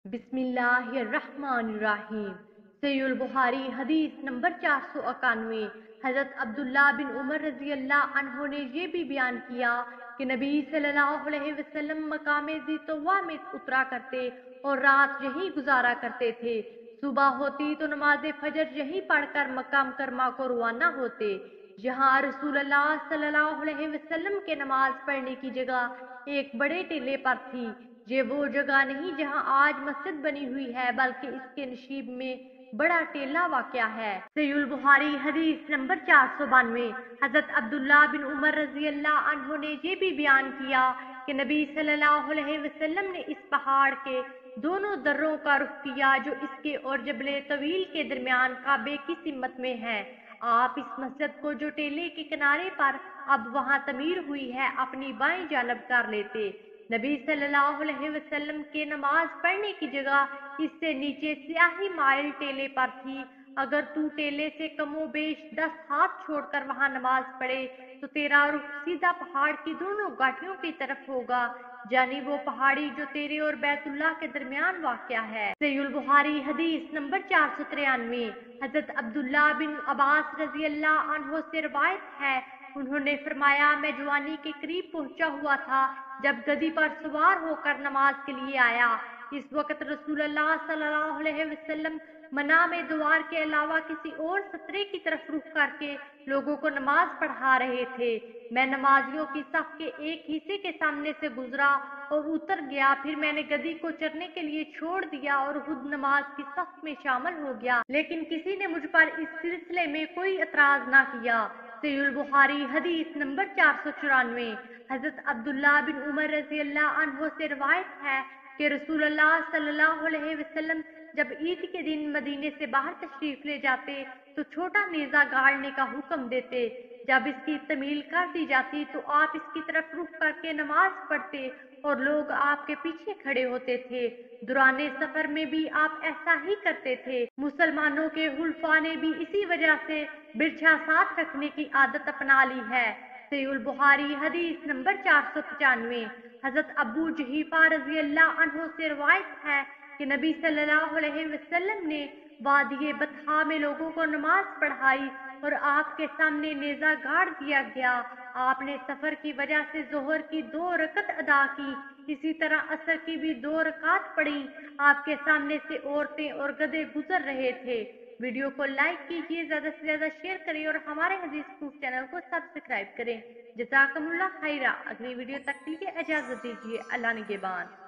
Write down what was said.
बिस्मिल्लाहिर्रहमानिर्रहीम। सहीहुल बुखारी हदीस नंबर 491। हजरत अब्दुल्ला बिन उमर रजी अल्लाह अन्हो ने ये भी बयान किया कि नबी सल्लल्लाहु अलैहि वसल्लम मकाम ज़ितवा में उतरा करते और रात यहीं गुजारा करते थे। सुबह होती तो नमाज फजर यहीं पढ़कर मक्का मुकर्रमा को रवाना होते। जहाँ रसूलुल्लाह सल्लल्लाहु अलैहि वसल्लम के नमाज पढ़ने की जगह एक बड़े टीले पर थी। ये वो जगह नहीं जहाँ आज मस्जिद बनी हुई है, बल्कि इसके नशीब में बड़ा टेला वाक़या है। सहीहुल बुखारी हदीस नंबर 492। हजरत अब्दुल्ला बिन उमर रजी अल्लाह अन्हो ने ये भी बयान किया कि नबी सल्लल्लाहु अलैहि वसल्लम ने इस पहाड़ के दोनों दर्रों का रुख किया जो इसके और जबले तवील के दरमियान काबे की सिमत में है। आप इस मस्जिद को जो टेले के किनारे पर अब वहाँ तमीर हुई है अपनी बाएं जानब कर लेते। नबी सल्लल्लाहु अलैहि वसल्लम के नमाज पढ़ने की जगह इससे नीचे स्याही माइल टेले पर थी। अगर तू टेले से कमो बेश 10 हाथ छोड़कर वहाँ नमाज पढ़े तो तेरा रुख सीधा पहाड़ की दोनों गाठियों की तरफ होगा, यानी वो पहाड़ी जो तेरे और बैतुल्लाह के दरमियान वाक़या है। सहीहुल बुखारी हदीस नंबर 493। हजरत अब्दुल्ला बिन अब्बास रजी अल्लाह अन्हो से रवायत है, उन्होंने फरमाया, मैं जवानी के करीब पहुंचा हुआ था जब गदी पर सवार होकर नमाज के लिए आया। इस वक्त रसूलुल्लाह सल्लल्लाहु अलैहि वसल्लम मना में द्वार के अलावा किसी और सतरे की तरफ रुख करके लोगों को नमाज पढ़ा रहे थे। मैं नमाजियों की सफ के एक हिस्से के सामने से गुजरा और उतर गया। फिर मैंने गदी को चरने के लिए छोड़ दिया और खुद नमाज की सफ में शामिल हो गया, लेकिन किसी ने मुझ पर इस सिलसिले में कोई एतराज ना किया। सहीहुल बुखारी हदीस नंबर 494। हजरत अब्दुल्ला बिन उमर रजी अल्लाह अन्हो से रवायत है कि रसूलुल्लाह सल्लल्लाहु अलैहि वसल्लम जब ईद के दिन मदीने से बाहर तशरीफ ले जाते तो छोटा नेजा गाड़ने का हुक्म देते। जब इसकी तमील कर दी जाती तो आप इसकी तरफ रुख करके नमाज पढ़ते और लोग आपके पीछे खड़े होते थे। दुराने सफर में भी आप ऐसा ही करते थे। मुसलमानों के हुल्फा ने भी इसी वजह से बिरछा साथ रखने की आदत अपना ली है। सहीहुल बुखारी हदीस नंबर 495। हजरत अबू जुहैफा रजी अल्लाह अन्हो से रवायत है कि नबी सल्लल्लाहु अलैहि वसल्लम ने वादिये बतहा में लोगों को नमाज पढ़ाई और आपके सामने नेजा गाड़ दिया गया। आपने सफर की वजह से जोहर की 2 रकत अदा की, इसी तरह असर की भी 2 रकात पढ़ी। आपके सामने से औरतें और गधे गुजर रहे थे। वीडियो को लाइक कीजिए, ज्यादा से ज्यादा शेयर करें और हमारे हदीस प्रूफ चैनल को सब्सक्राइब करें। जज़ाकमुल्लाह खैरा। अगली वीडियो तक के लिए इजाजत दीजिए। अल्लाह निगहबान।